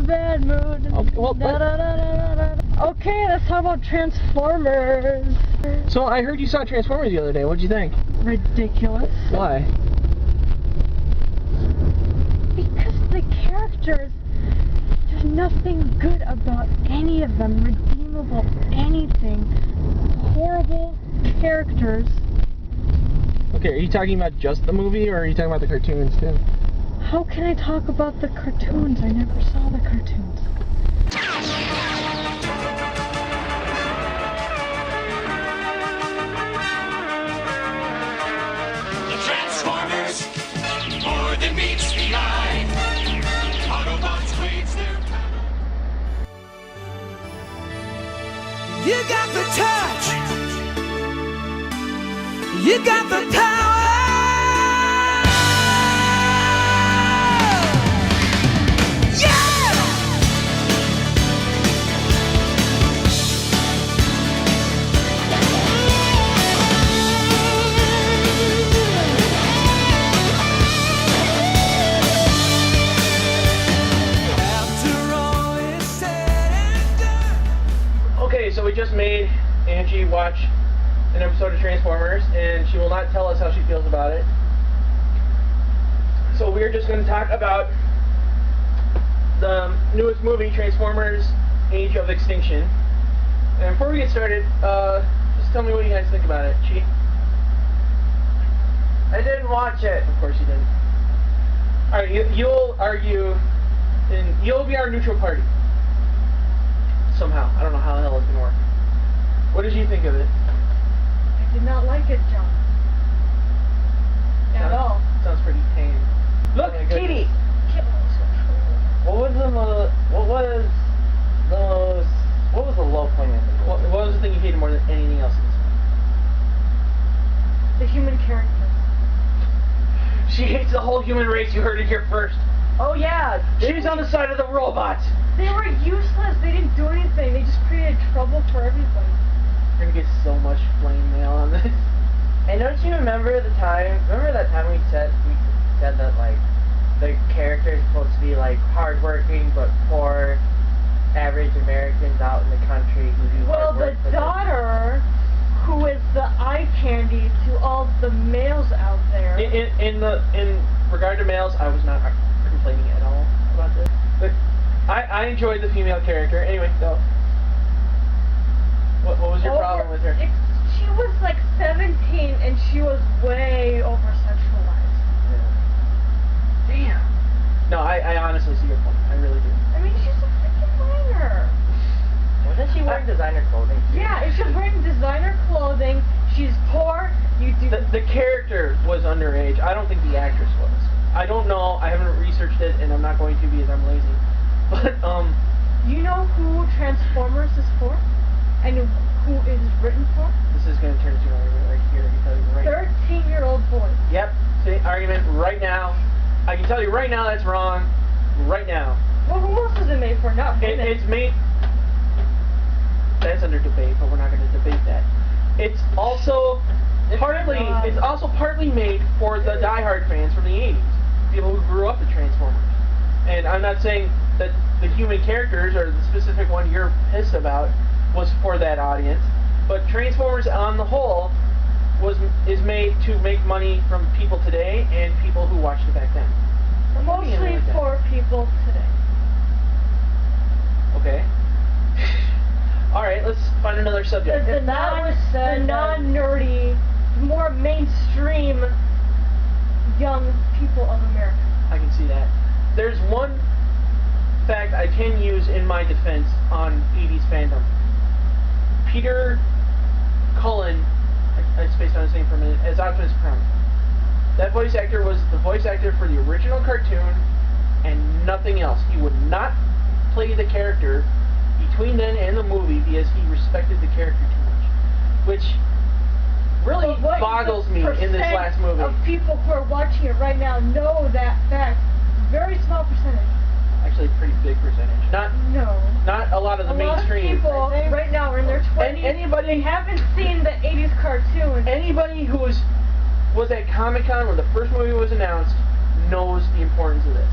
bad mood. Okay, well, Okay, let's talk about Transformers. So I heard you saw Transformers the other day. What'd you think? Ridiculous. Why? Because the characters, there's nothing good about any of them, redeemable, anything. Horrible characters. Okay, are you talking about just the movie, or are you talking about the cartoons too? How can I talk about the cartoons? I never saw the cartoons. The Transformers, more than meets the eye. Autobots waves their power. You got the touch. You got the power. Okay, so we just made Angie watch an episode of Transformers, and she will not tell us how she feels about it. So we're just going to talk about the newest movie, Transformers: Age of Extinction. And before we get started, just tell me what you guys think about it. Chi? I didn't watch it. Of course you didn't. Alright, you'll argue, and you'll be our neutral party. Somehow. I don't know how the hell it's going to work. What did you think of it? I did not like it, John. At all. Sounds pretty tame. Look, Oh my goodness. Kitty. What was the low point in the What was the thing you hated more than anything else in this movie? The human character. She hates the whole human race. You heard it here first. Oh yeah, She's on the side of the robots. They were useless. They didn't do anything. They just created trouble for everybody. You're gonna get so much flame mail on this. And don't you remember the time? Remember that time we said that like the character is supposed to be like hardworking but poor, average Americans out in the country who do Well, hard the work for daughter, who is the eye candy to all the males out there. In regard to males, I was not complaining at all about this. But I enjoyed the female character. Anyway, so what was your problem with her? She was like 17 and she was way over sexualized. Damn. No, I honestly see your point. I really do. I mean, she's a freaking minor. Wasn't she wearing designer clothing too? Yeah, if she's wearing designer clothing, she's poor, you do... The character was underage. I don't think the actress was. I don't know. I haven't researched it, and I'm not going to because I'm lazy. But, You know who Transformers is for? And who it is written for? this is going to turn into an argument right here. I can tell you right now. 13-year-old boys. Yep. See, argument right now. I can tell you right now that's wrong. Right now. Well, who else is it made for? Not women. It's made... That's under debate, but we're not going to debate that. It's also partly made for the diehard fans from the 80s. People who grew up with Transformers. And I'm not saying that the human characters, or the specific one you're pissed about, was for that audience. But Transformers on the whole is made to make money from people today and people who watched it back then. Mostly for people today. Okay. Alright, let's find another subject. The non-nerdy, more mainstream young people of America. I can see that. There's one fact I can use in my defense on 80s fandom. Peter Cullen, I spaced on his name for a minute, as Optimus Prime. That voice actor was the voice actor for the original cartoon and nothing else. He would not play the character between then and the movie because he respected the character too much. Which really boggles me in this last movie. Of people who are watching it right now know that fact. Very small percentage. Actually, a pretty big percentage. Not a lot of the mainstream. A lot of people right now are in their 20s. They haven't seen the 80s cartoon. Anybody who was at Comic-Con when the first movie was announced knows the importance of this.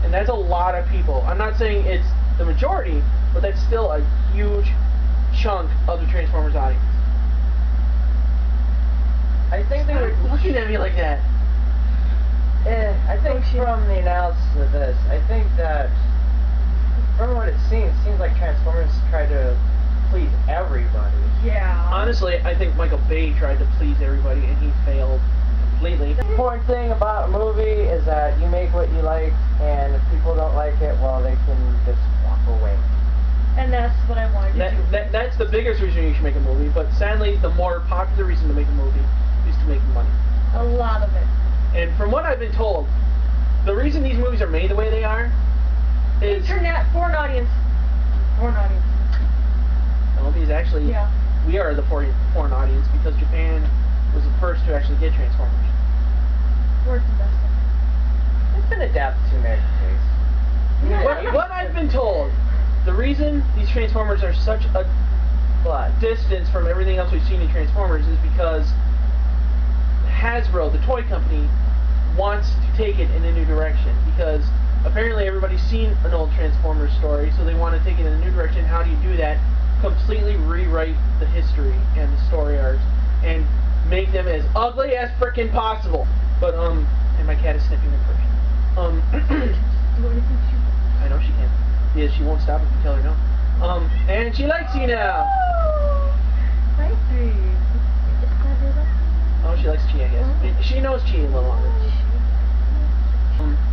And that's a lot of people. I'm not saying it's the majority, but that's still a huge chunk of the Transformers audience. I think they were Looking at me like that. I think from the analysis of this, I think that from what it seems like Transformers try to please everybody. Yeah. Honestly, I think Michael Bay tried to please everybody and he failed completely. The important thing about a movie is that you make what you like, and if people don't like it, well, they can just walk away. And that's what I wanted to do. That's the biggest reason you should make a movie, but sadly, the more popular reason to make a movie is to make money. A lot of it. And from what I've been told, the reason these movies are made the way they are is... Internet, foreign audience. Foreign audience. Well, because actually, Yeah. we are the foreign audience because Japan was the first to actually get Transformers. We're domestic. It's been adapted to American taste. What I've been told, the reason these Transformers are such a distance from everything else we've seen in Transformers is because Hasbro, the toy company, wants to take it in a new direction because apparently everybody's seen an old Transformers story, so they want to take it in a new direction. How do you do that? Completely rewrite the history and the story arcs and make them as ugly as frickin' possible. But and my cat is sniffing the person. Do anything she wants. I know she can. Yeah, she won't stop if you tell her no. And she likes you now. Hi, babe. Oh, she likes Chi, I guess. She knows Chi a little longer.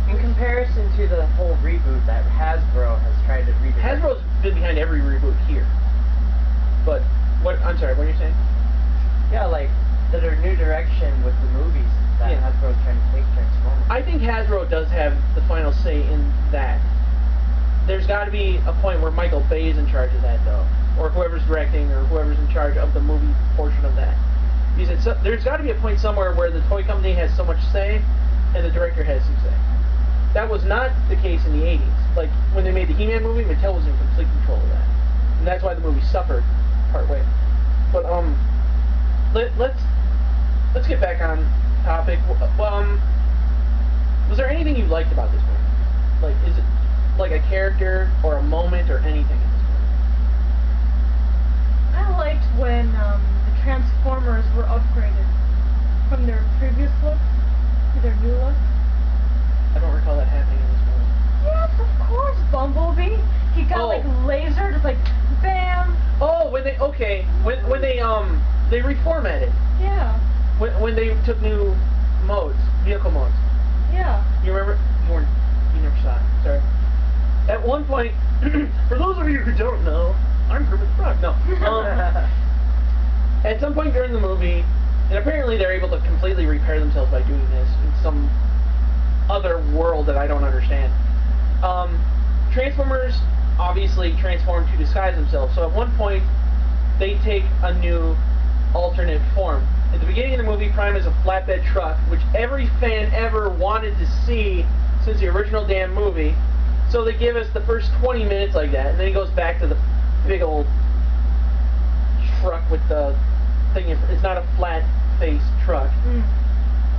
In comparison to the whole reboot that Hasbro has tried to redo. Hasbro's been behind every reboot here. But what? I'm sorry. What are you saying? Yeah, like the new direction with the movies that Yeah. Hasbro's trying to take Transformers. I think Hasbro does have the final say in that. There's got to be a point where Michael Bay is in charge of that, though, or whoever's directing, or whoever's in charge of the movie portion of that. Because there's got to be a point somewhere where the toy company has so much say, and the director has some say. That was not the case in the 80s. Like, when they made the He-Man movie, Mattel was in complete control of that. And that's why the movie suffered partway. But, let's get back on topic. Was there anything you liked about this movie? Like, is it like a character, or a moment, or anything in this movie? I liked when the Transformers were upgraded from their previous look to their new look. I don't recall that happening in this movie. Yes, of course, Bumblebee. He got like laser, just like bam. Oh, when they they reformatted. Yeah. When they took new modes, vehicle modes. Yeah. You remember? You never saw it. Sorry. At one point, for those of you who don't know, I'm Kermit the Frog. No. At some point during the movie, and apparently they're able to completely repair themselves by doing this in some other world that I don't understand. Transformers obviously transform to disguise themselves. So at one point, they take a new alternate form. At the beginning of the movie, Prime is a flatbed truck, which every fan ever wanted to see since the original damn movie. So they give us the first 20 minutes like that, and then he goes back to the big old truck with the thing. It's not a flat-faced truck.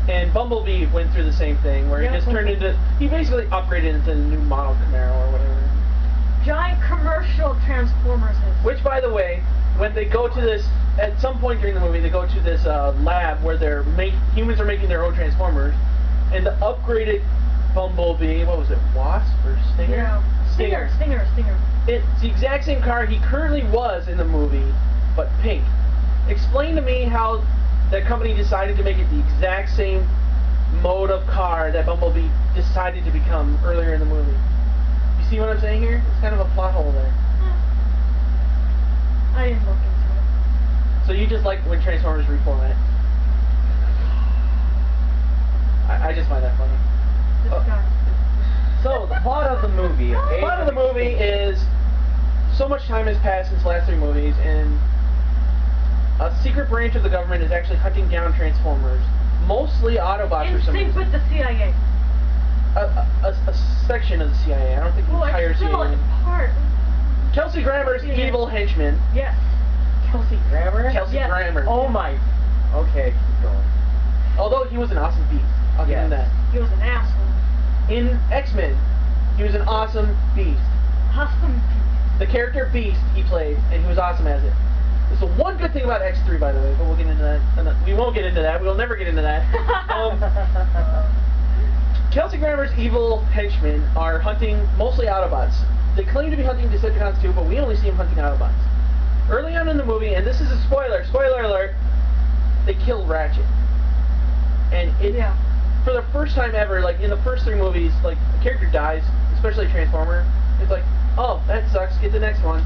And Bumblebee went through the same thing, where he just turned into... He basically upgraded into the new model Camaro or whatever. Giant commercial Transformers. Which, by the way, when they go to this... At some point during the movie, they go to this lab where humans are making their own Transformers, and the upgraded Bumblebee, what was it, Wasp or Stinger? Yeah. Stinger. It's the exact same car he currently was in the movie, but pink. Explain to me how that company decided to make it the exact same mode of car that Bumblebee decided to become earlier in the movie. You see what I'm saying here? It's kind of a plot hole there. I didn't look into it. So you just like when Transformers reformat? I just find that funny. So, the plot of the movie, okay? The plot of the movie is so much time has passed since the last 3 movies, and a secret branch of the government is actually hunting down Transformers, mostly Autobots for In some sync reason. with the CIA. A section of the CIA. I don't think the entire it's still CIA. a part. Kelsey Grammer's evil henchman. Yes. Kelsey Grammer? Kelsey Yes. Grammer. Oh my... Okay, keep going. Although he was an awesome beast. I'll give him that. He was an asshole. In X-Men, He was an awesome beast. Awesome. The character Beast he played, and he was awesome as it. There's the one good thing about X3, by the way, but we'll get into that. We won't get into that. We'll never get into that. Kelsey Grammer's evil henchmen are hunting mostly Autobots. They claim to be hunting Decepticons too, but we only see them hunting Autobots. Early on in the movie, and this is a spoiler alert, they kill Ratchet. And for the first time ever, like in the first 3 movies, like a character dies, especially a Transformer, it's like, oh, that sucks, get the next one.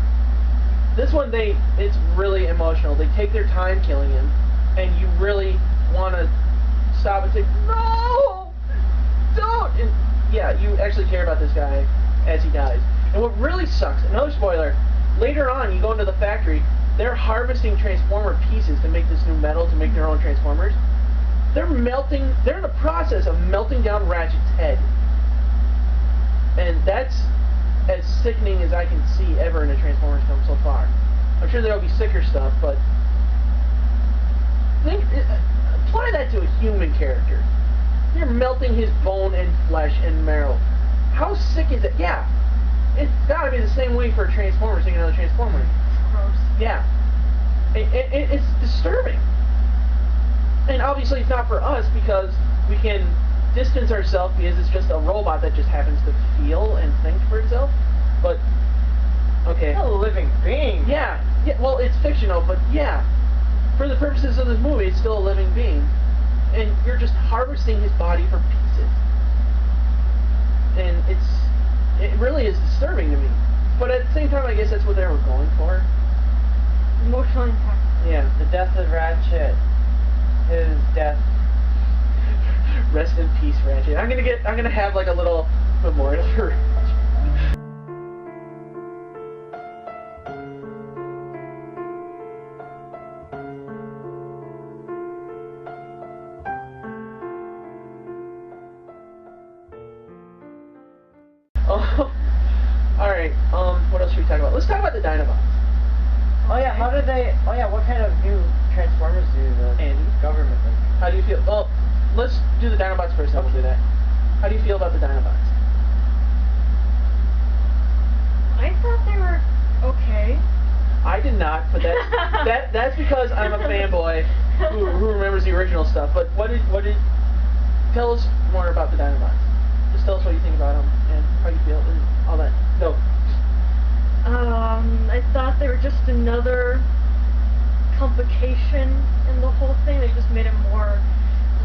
This one, it's really emotional. They take their time killing him, and you really want to stop and say, no, don't! And yeah, you actually care about this guy as he dies. And what really sucks, another spoiler, later on you go into the factory, they're harvesting Transformer pieces to make this new metal, to make their own Transformers. They're in the process of melting down Ratchet's head. And that's as sickening as I can see ever in a Transformers film so far. I'm sure there'll be sicker stuff, but apply that to a human character. You're melting his bone and flesh and marrow. How sick is it? Yeah, it's gotta be the same way for a Transformer seeing another Transformer. It's gross. Yeah, it's disturbing. And obviously it's not for us because we can distance ourselves because it's just a robot that just happens to feel and think for itself. But okay. It's a living being. Yeah. Well, it's fictional, but yeah, for the purposes of this movie, it's still a living being, and you're just harvesting his body for pieces, and it really is disturbing to me. But at the same time, I guess that's what they were going for. Emotional impact. Yeah. The death of Ratchet. His death. Rest in peace, Ratchet. I'm gonna have like a little memorial for Ratchet. Oh, all right. What else should we talk about? Let's talk about the Dinobots. Oh yeah, what kind of new Transformers do the government make? How do you feel? Well, let's do the Dinobots first, then we'll do that. How do you feel about the Dinobots? I thought they were okay. I did not, but that's because I'm a fanboy who remembers the original stuff. But what did tell us more about the Dinobots? Just tell us what you think about them and how you feel and all that. Go. I thought they were just another complication in the whole thing. They just made it more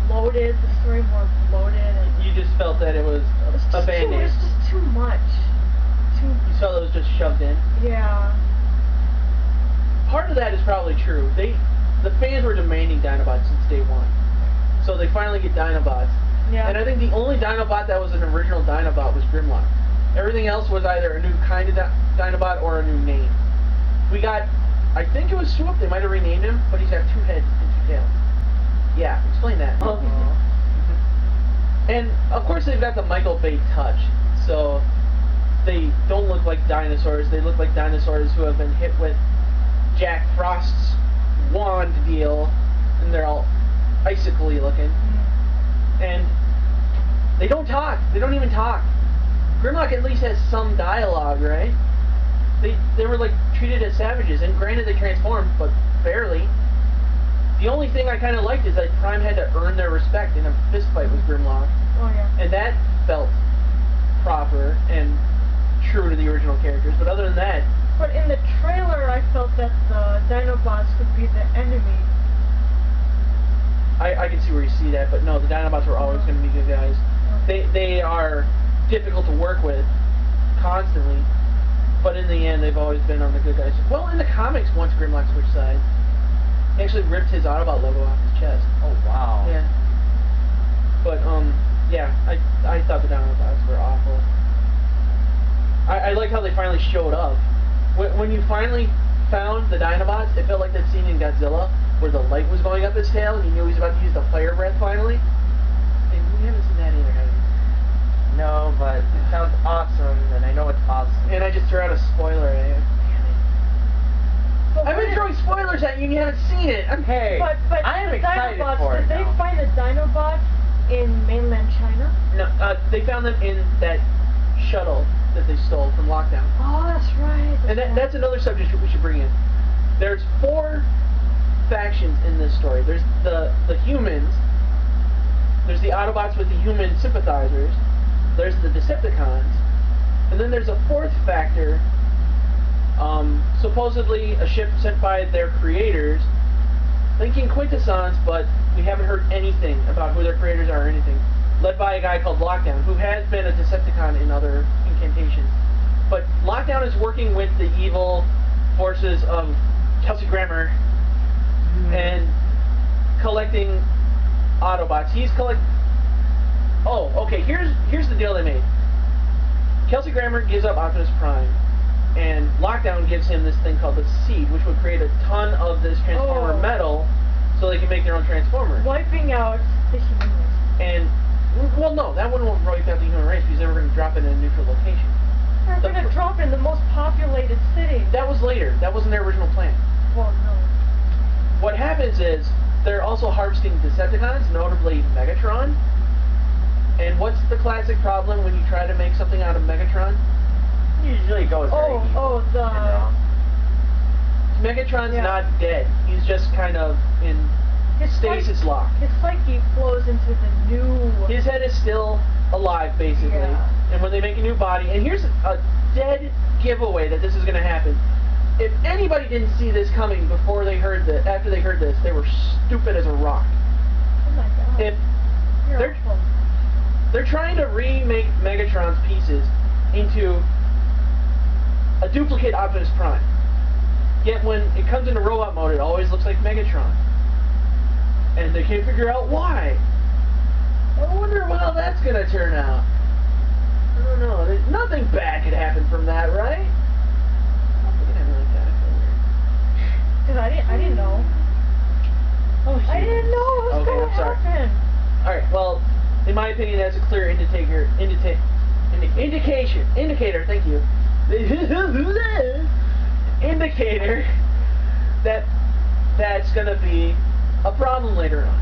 bloated, the story more bloated. And You just felt that it was a band-aid. It was just too much. You felt it was just shoved in. Yeah. Part of that is probably true. The fans were demanding Dinobots since day one, so they finally get Dinobots. Yeah. And I think the only Dinobot that was an original Dinobot was Grimlock. Everything else was either a new kind of Dinobot or a new name. We got, I think it was Swoop. They might have renamed him, but he's got 2 heads and 2 tails. Yeah, explain that. And of course they've got the Michael Bay touch, so they don't look like dinosaurs. They look like dinosaurs who have been hit with Jack Frost's wand deal, and they're all icicle-y looking. And they don't talk. They don't even talk. Grimlock at least has some dialogue, right? They were like treated as savages, and granted they transformed, but barely. The only thing I kind of liked is that Prime had to earn their respect in a fist fight with Grimlock. Oh yeah. And that felt proper and true to the original characters, but other than that... But in the trailer, I felt that the Dinobots would be the enemy. I can see where you see that, but no, the Dinobots were always going to be good guys. They are difficult to work with constantly, but in the end, they've always been on the good guys. Well, in the comics, once Grimlock switched sides, he actually ripped his Autobot logo off his chest. Oh wow. Yeah. But yeah, I thought the Dinobots were awful. I liked how they finally showed up. When you finally found the Dinobots, it felt like that scene in Godzilla where the light was going up his tail and you knew he was about to use the fire breath finally. And we haven't seen that either, have we? No, but it sounds awesome, and I know it's awesome. And I just threw out a spoiler at you. Damn it. I've been throwing spoilers at you and you haven't seen it. Hey, But I am the excited Dinobots, for it did they now. find the Dinobots in mainland China? No, they found them in that shuttle that they stole from Lockdown. Oh, that's right. And that's another subject we should bring in. There's 4 factions in this story. There's the humans. There's the Autobots with the human sympathizers. There's the Decepticons. And then there's a 4th factor, supposedly a ship sent by their creators, thinking Quintessence, but we haven't heard anything about who their creators are or anything. Led by a guy called Lockdown, who has been a Decepticon in other incantations. But Lockdown is working with the evil forces of Kelsey Grammer and collecting Autobots. Oh, okay, here's the deal they made. Kelsey Grammer gives up Optimus Prime, and Lockdown gives him this thing called the Seed, which would create a ton of this Transformer metal so they can make their own Transformers. Wiping out the humans. And, well, no, that wouldn't wipe out the human race because they were going to drop it in a neutral location. They're going to drop it in the most populated city. That was later. That wasn't their original plan. Well, no. What happens is they're also harvesting Decepticons, notably Megatron. And what's the classic problem when you try to make something out of Megatron? Usually goes very evil and wrong. Megatron's not dead. He's just kind of in stasis lock. His psyche flows into the new... His head is still alive, basically. Yeah. And when they make a new body... And here's a dead giveaway that this is going to happen. If anybody didn't see this coming after they heard this, they were stupid as a rock. Oh my god. If You're awful. they're trying to remake Megatron's pieces into a duplicate Optimus Prime. Yet when it comes into robot mode, it always looks like Megatron. And they can't figure out why. I wonder how that's going to turn out. I don't know. Nothing bad could happen from that, right? Nothing could happen like that. I feel weird. Because I didn't know. Oh, I didn't know what was going to happen. Alright, well, in my opinion, that's a clear indicator, thank you. Indicator that that's going to be a problem later on.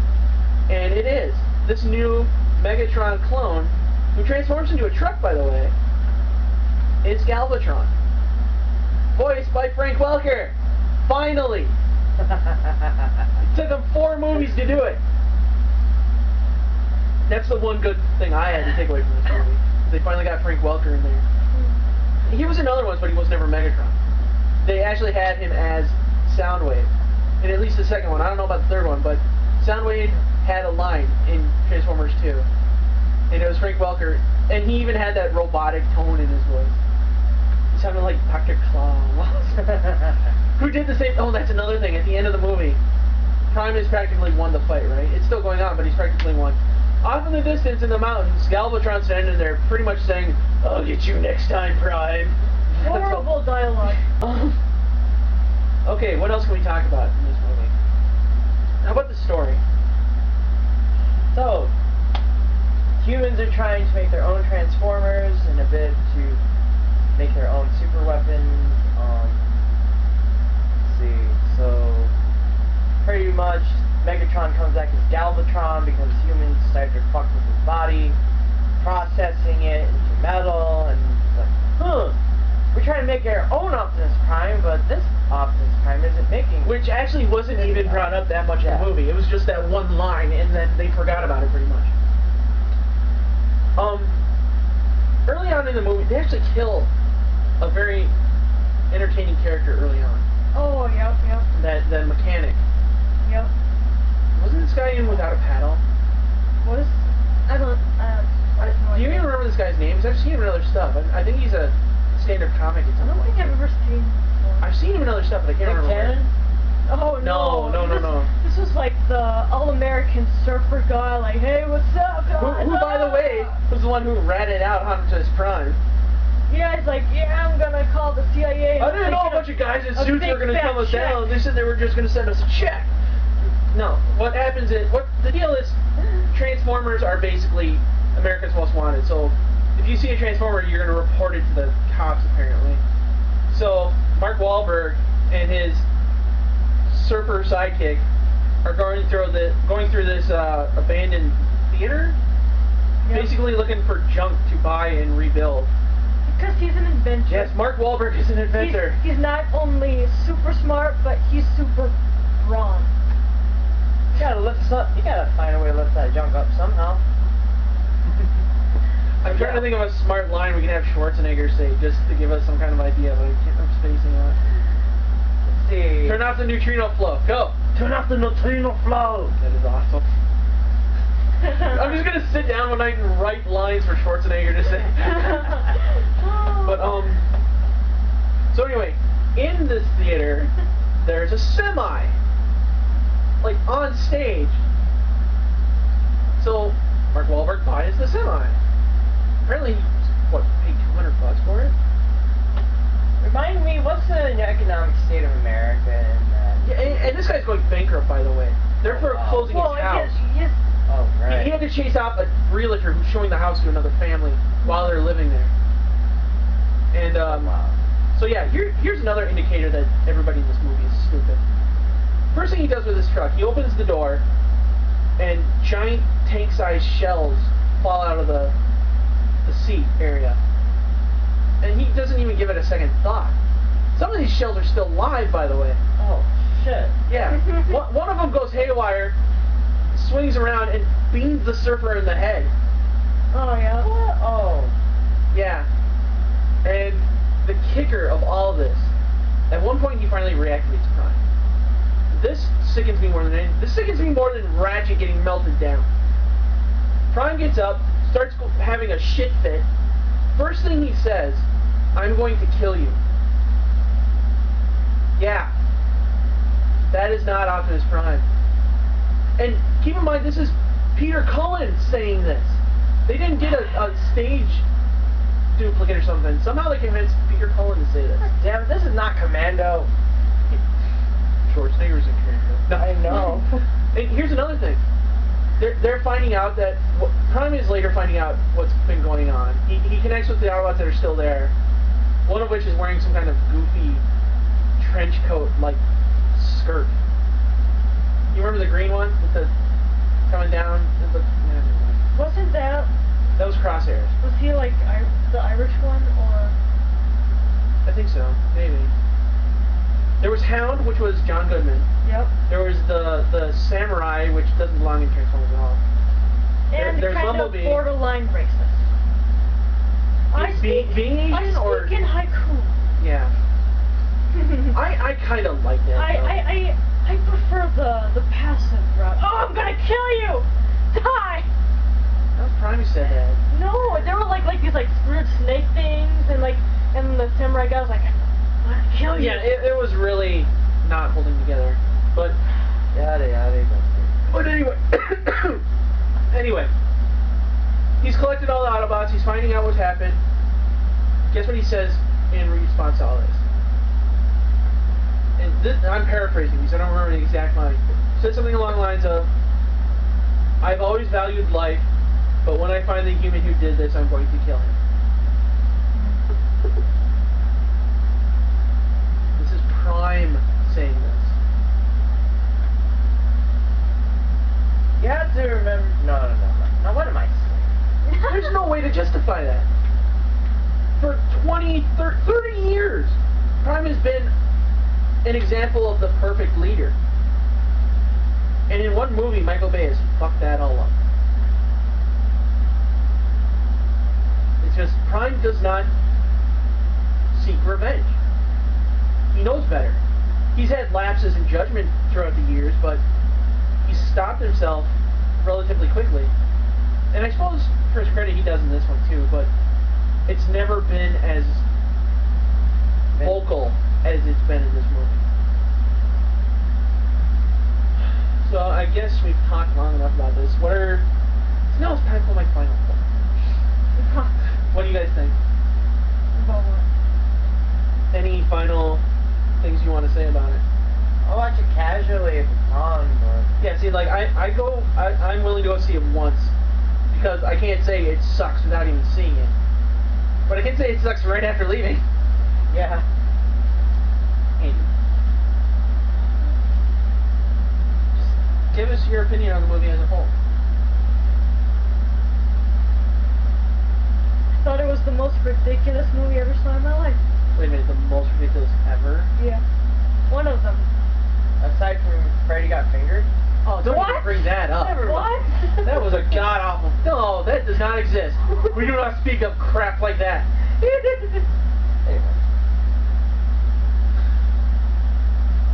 And it is. This new Megatron clone, who transforms into a truck, by the way, is Galvatron. Voiced by Frank Welker. Finally! It took them 4 movies to do it. That's the one good thing I had to take away from this movie. They finally got Frank Welker in there. He was in other ones, but he was never Megatron. They actually had him as Soundwave. In at least the second one. I don't know about the third one, but Soundwave had a line in Transformers 2. And it was Frank Welker. And he even had that robotic tone in his voice. He sounded like Dr. Claus. Who did the same... Oh, that's another thing. At the end of the movie, Prime has practically won the fight, right? It's still going on, but he's practically won. Off in the distance in the mountains, Galvatron's standing there pretty much saying, "I'll get you next time, Prime." Horrible dialogue. Okay, what else can we talk about in this movie? How about the story? So, humans are trying to make their own Transformers in a bid to make their own super weapons. Let's see, so pretty much Megatron comes back as Galvatron because humans decided to fuck with his body, processing it into metal, and like, we're trying to make our own Optimus Prime, but this Optimus Prime isn't making. Which actually wasn't even brought up that much in the movie. It was just that one line, and then they forgot about it pretty much. Early on in the movie, they actually kill a very entertaining character early on. Oh, yep. That mechanic. Yep. Wasn't this guy in Without a Paddle? What is... I don't... Do you even remember this guy's name? Because I've seen him in other stuff. I think he's a standard comic. I don't think I've ever seen him before. I've seen him in other stuff, but I can't remember. Cannon? Oh, no. This was like the all-American surfer guy, like, hey, what's up, guys? Who, by the way, was the one who ratted out Optimus Prime. Yeah, he's like, yeah, I'm gonna call the CIA. I didn't know a bunch of guys in suits were gonna come us down. They said they were just gonna send us a check. No, what happens is, the deal is, Transformers are basically America's Most Wanted. So, if you see a Transformer, you're gonna report it to the cops, apparently. So, Mark Wahlberg and his surfer sidekick are going through this abandoned theater, basically looking for junk to buy and rebuild. because he's an inventor. Yes, Mark Wahlberg is an inventor. He's not only super smart, but he's super brawn. You gotta find a way to lift that junk up somehow. I'm trying to think of a smart line we can have Schwarzenegger say just to give us some kind of idea, but I can't, I'm spacing out. Let's see. Turn off the neutrino flow. Go! Turn off the neutrino flow. That is awesome. I'm just gonna sit down one night and write lines for Schwarzenegger to say. But, so anyway, in this theater, there's a semi. Like, on stage. So, Mark Wahlberg buys the semi. Apparently, what, paid $200 for it? Remind me, what's the economic state of America in that? Yeah, and this guy's going bankrupt, by the way. They're closing his house. Oh, right. He had to chase out a realtor who's showing the house to another family while they're living there. And, Wow. so yeah, here's another indicator that everybody in this movie is stupid. First thing he does with his truck, he opens the door, and giant tank-sized shells fall out of the seat area. And he doesn't even give it a second thought. Some of these shells are still live, by the way. Oh, shit. Yeah. One of them goes haywire, swings around, and beams the surfer in the head. Oh, yeah. What? Oh. Yeah. And the kicker of all this, at one point he finally reactivates Prime. This sickens me more than anything. This sickens me more than Ratchet getting melted down. Prime gets up, starts having a shit fit. First thing he says, "I'm going to kill you." Yeah. That is not Optimus Prime. And keep in mind, this is Peter Cullen saying this. They didn't get a stage duplicate or something. Somehow they convinced Peter Cullen to say this. Damn it, this is not Commando. Schwarzenegger's in Commando. No. I know. And here's another thing. They're finding out that Prime is later finding out what's been going on. He connects with the Autobots that are still there. One of which is wearing some kind of goofy trench coat like skirt. You remember the green one with the coming down? Wasn't that... That was Crosshairs. Was he like the Irish one, or... I think so. Maybe. There was Hound, which was John Goodman. Yep. There was the Samurai, which doesn't belong in Transformers at all. And There's kind Bumblebee. of borderline racist. Being Asian I speak or... in haiku. Yeah. I kind of like that. I prefer the passive route. Oh, I'm gonna kill you! Die! No, Prime said that. No, there were like these weird snake things, and the samurai guy was like, I'm gonna kill you. Yeah, it was really not holding together. But Yada yada. But anyway, anyway, he's collected all the Autobots. He's finding out what's happened. Guess what he says in response to all this? And this, I'm paraphrasing because I don't remember the exact line. He said something along the lines of, "I've always valued life, but when I find the human who did this, I'm going to kill him." This is Prime saying this. You have to remember... No. Now what am I saying? There's no way to justify that. For 20, 30 years, Prime has been an example of the perfect leader. And in one movie, Michael Bay has fucked that all up. It's just, Prime does not seek revenge. He knows better. He's had lapses in judgment throughout the years, but he's stopped himself relatively quickly. And I suppose, for his credit, he does in this one too, but it's never been as vocal as it's been in this movie. So I guess we've talked long enough about this. So now it's time for my final thought. What do you guys think? About what? Any final things you want to say about it? I'll watch it casually if it's on, but... Yeah, see, like, I'm willing to go see it once, because I can't say it sucks without even seeing it. But I can say it sucks right after leaving. Yeah. Andy. Just give us your opinion on the movie as a whole. thought it was the most ridiculous movie I ever saw in my life. Wait a minute, the most ridiculous ever? Yeah. One of them. Aside from Freddy Got Fingered? Oh, don't What? even bring that up. What? That was a god awful. No, that does not exist. We do not speak of crap like that. Anyway.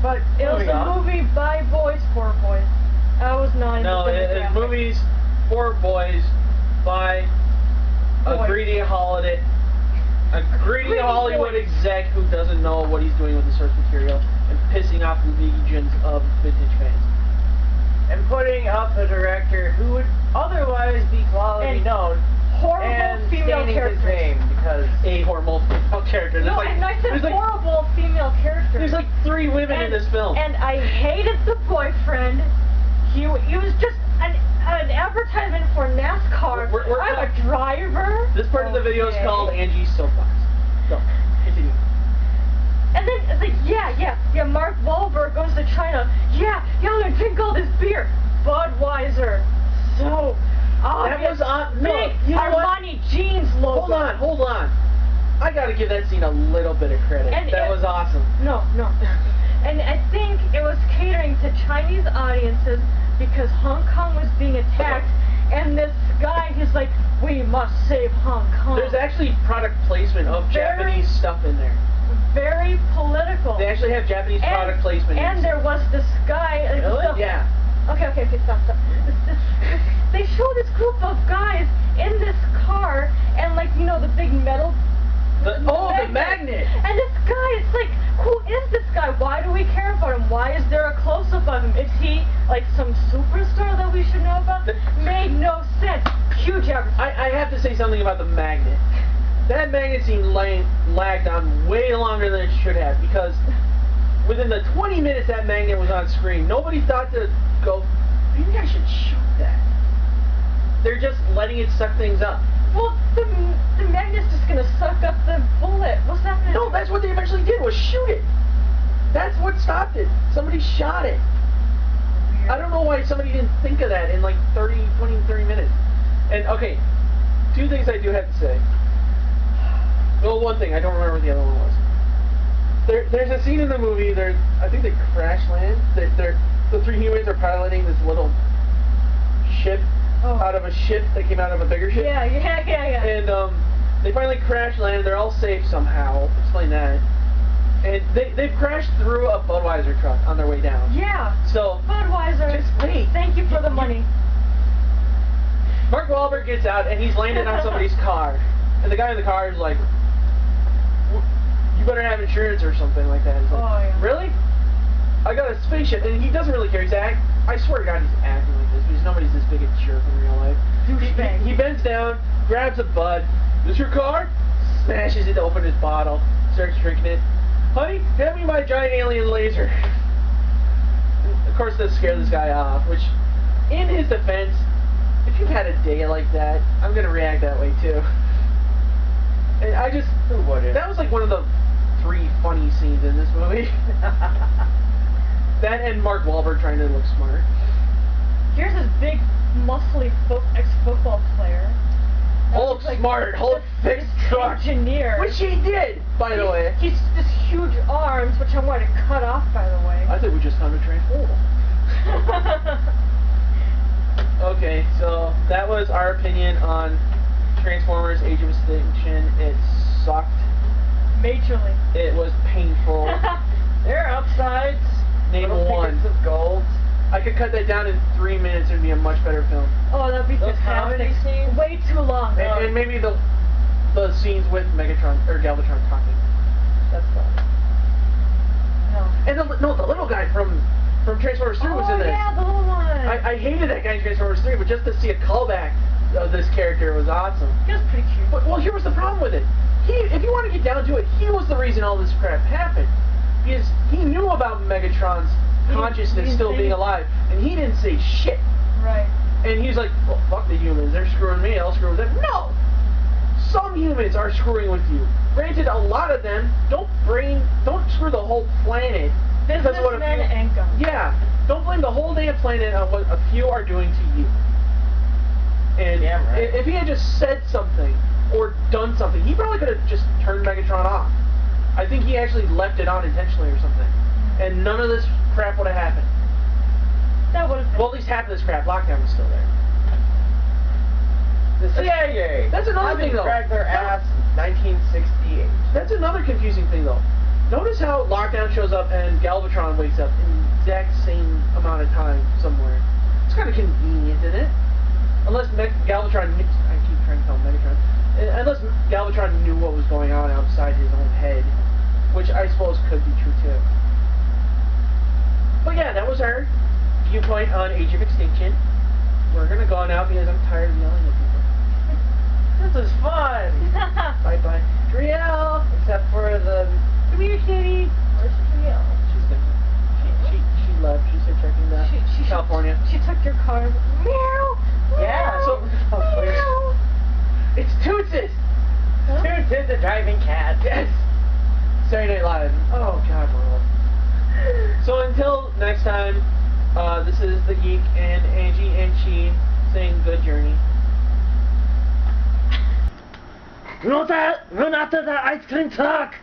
But It was moving a on. movie by boys for boys. I was not No, into it's demographic. movies for boys by a Boys. greedy Hollywood boys. exec who doesn't know what he's doing with the source material and pissing off legions of vintage fans. And putting up a director who would otherwise be quality And known horrible and female staining his characters. name because A horrible female character. No, and I said there's like horrible female characters. there's like 3 women in this film. And I hated the boyfriend. He was just an advertisement for NASCAR. We're I'm not- a driver. This part of the video is Okay. called Angie's Soapbox. Go, continue. And then it's like, yeah, Mark Wahlberg goes to China. Yeah, I'm gonna drink all this beer. Budweiser. So obvious. was on- no, Big you know what? Armani jeans logo. Hold on. I gotta give that scene a little bit of credit. And that it- was awesome. No. And I think it was catering to Chinese audiences because Hong Kong was being attacked, and this guy, he's like, we must save Hong Kong. There's actually product placement of Very- Japanese stuff in there. very political. They actually have Japanese product placement. in And this. there was this guy. Like, Really? so- Yeah. Okay, stop. They show this group of guys in this car, and like, the big metal. The magnet. And this guy, it's like, who is this guy? Why do we care about him? Why is there a close-up of him? Is he like some superstar that we should know about? Made no sense. Huge advertisement. I have to say something about the magnet. That magnet scene lagged on way longer than it should have because within the 20 minutes that magnet was on screen, nobody thought to go, maybe I should shoot that. They're just letting it suck things up. Well, the magnet's just gonna suck up the bullet. What's that gonna No, do? that's what they eventually did, was shoot it. That's what stopped it. Somebody shot it. I don't know why somebody didn't think of that in like 30 minutes. And okay, 2 things I do have to say. Well, one thing, I don't remember what the other one was. There's a scene in the movie, I think they crash land. The 3 humans are piloting this little ship out of a ship that came out of a bigger ship. Yeah. And they finally crash land. They're all safe somehow. Explain that. And they've crashed through a Budweiser truck on their way down. Yeah. So Budweiser. just wait. Thank you for the money. Mark Wahlberg gets out and he's landed on somebody's car, and the guy in the car is like, "You better have insurance or something like that." He's like, Oh, yeah. Really? I got a spaceship, and he doesn't really care. I swear to God, he's acting like this because nobody's this big a jerk in real life. Douchebag. He bends down, grabs a bud. This your car? Smashes it to open his bottle. Starts drinking it. Honey, hand me my giant alien laser. And of course, that scared this guy off. Which, in his defense, if you've had a day like that, I'm gonna react that way too. And I just, who wouldn't? that was like one of the 3 funny scenes in this movie. That and Mark Wahlberg trying to look smart. Here's this big, muscly ex-football player. Hulk smart, Hulk fixed truck. Engineer. Which he did, by the way. He's this huge arms, which I wanted to cut off, by the way. I think we just found a transformer. Okay, so that was our opinion on Transformers Age of Extinction. It sucked. Majorly. It was painful. There are upsides. Name little one. pickets of gold. I could cut that down in 3 minutes. It'd be a much better film. Oh, that'd be Those fantastic. comedy scenes? Way too long. And maybe the scenes with Megatron or Galvatron talking. That's fun. No. And the little guy from Transformers 3 was in this. Yeah, the little one. I hated that guy in Transformers 3, but just to see a callback of this character was awesome. He was pretty cute. But, well, here was the problem with it. If you want to get down to it, he was the reason all this crap happened. Because he knew about Megatron's consciousness still being alive, and he didn't say shit. Right. And he's like, well, fuck the humans, they're screwing me, I'll screw with them. No! Some humans are screwing with you. Granted, a lot of them don't screw the whole planet. because of what a Businessmen few- and guns. Yeah, don't blame the whole damn planet on what a few are doing to you. And Damn right. if he had just said something or done something. He probably could have just turned Megatron off. I think he actually left it on intentionally or something. And none of this crap would have happened. That would have been. Well, at least half of this crap, lockdown was still there. The CIA. That's another thing, though. Cracked their ass in 1968. That's another confusing thing, though. Notice how Lockdown shows up and Galvatron wakes up in the exact same amount of time somewhere. It's kind of convenient, isn't it? Unless Galvatron, I keep trying to call him Megatron. Unless Galvatron knew what was going on outside his own head, which I suppose could be true too. But yeah, that was our viewpoint on Age of Extinction. We're gonna go now because I'm tired of yelling at people. This is fun! Bye bye. Driel! Except for the... Come here, kitty. Where's Triel? She's gonna. She left. She said checking the California. She took your car. Meow. Yeah, So Meow. it's Tootsis. Huh? Tootsis the driving cat. Yes. Saturday Night Live. Oh God, Marla. So until next time, this is the Geek and Angie and She saying good journey. Run after the ice cream truck!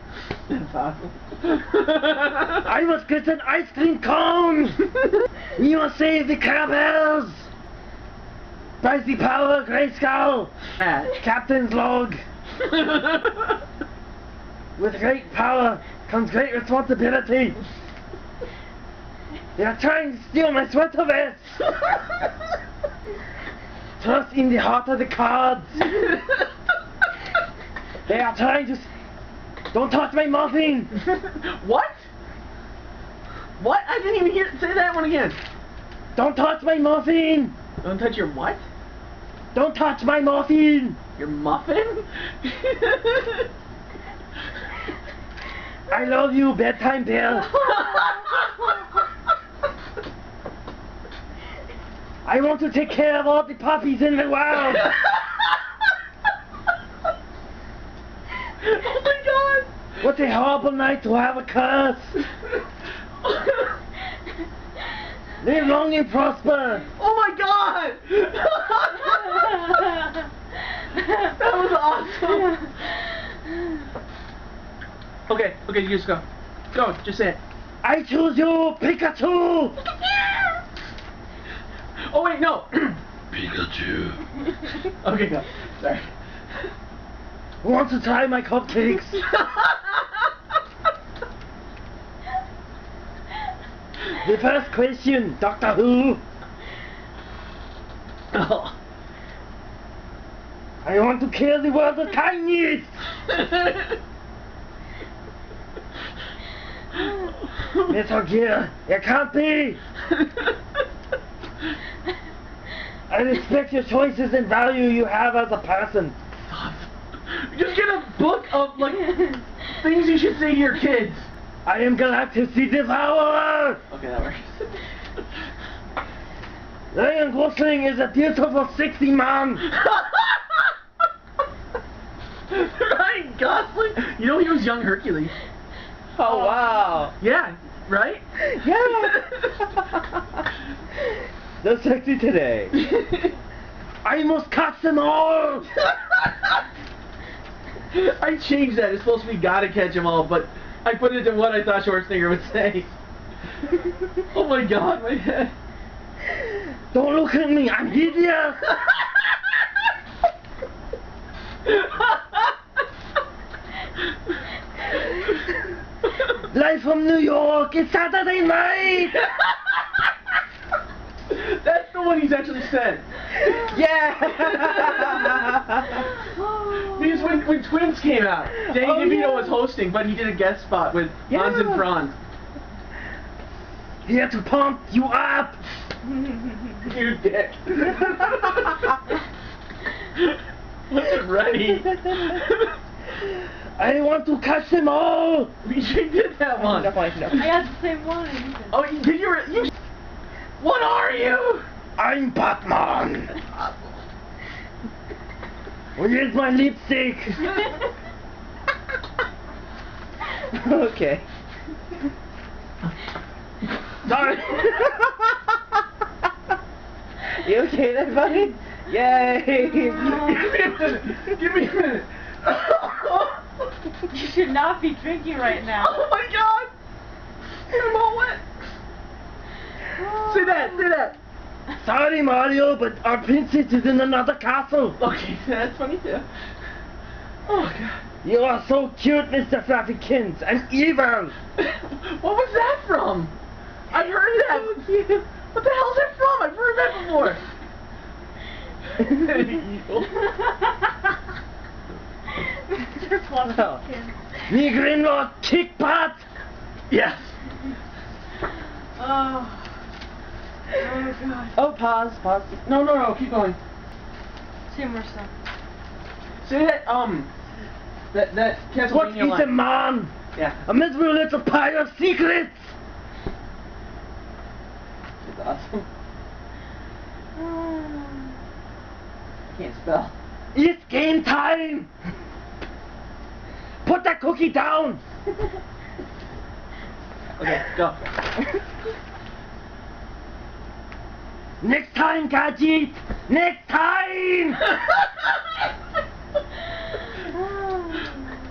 That's awesome. I must get an ice cream cone! We must save the caravels! By the power of Grayskull! Captain's log! With great power comes great responsibility! They are trying to steal my sweater vest! Thrust in the heart of the cards! They are trying to... Don't touch my muffin! What? What? I didn't even hear. Say that one again. Don't touch my muffin! Don't touch your what? Don't touch my muffin! Your muffin? I love you, bedtime bear! I want to take care of all the puppies in the world! Oh my God! What a horrible night to have a curse! Live long and prosper! Oh my God! That was awesome! Okay, you just go. Go, just say it. I choose you, Pikachu! Oh wait, no! Pikachu. Okay, go. Sorry. Who wants to try my cupcakes? The first question, Doctor Who. Oh. I want to kill the world of kindness! Metal Gear, it can't be! I respect your choices and value you have as a person. Just get a book of, like, things you should say to your kids. I am Galactus the Devourer! Okay, that works. Ryan Gosling is a beautiful 60 man! Ryan Gosling? You know he was young Hercules. Oh, wow. Yeah, right? Yeah! So sexy today. I must catch them all! I changed that. It's supposed to be gotta catch them all, but I put it to what I thought Schwarzenegger would say. Oh my God, my head. Don't look at me, I'm hideous! Live from New York, it's Saturday night! That's the one he's actually said. Yeah! Because when Twins came out, Danny DeVito was hosting, but he did a guest spot with Hans and Franz. Here to pump you up! You dick. Wasn't ready. I want to catch them all! We did that one. No. I had the same one. Oh, did you? What are you? I'm Batman! Where's my lipstick? Okay. Sorry! You okay there, buddy? Yay! Give me a minute. Give me a minute. You should not be drinking right now. Oh my god! I'm all wet. Say that. Say that. Sorry, Mario, but our princess is in another castle. Okay, that's funny too. Oh god. You are so cute, Mr. Fluffykins, and evil. What was that from? I've heard that. What the hell's that from? I've heard that before. Evil. Mr. Fluffykins. Me Grimlock kick butt. Yes. Oh. Oh god. Oh, pause. No, keep going. Two more stuff. Say that, that What Castlevania is a line. man? Yeah. A miserable little pile of secrets. It's awesome. Oh. Can't spell. It's game time. Put that cookie down. Okay, go. Next time, Gadget. Next time.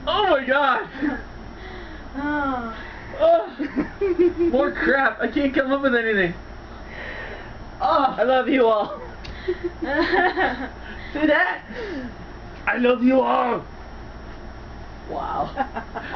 Oh my god! Oh. Oh. More crap. I can't come up with anything. Oh, I love you all. say that. I love you all. Wow.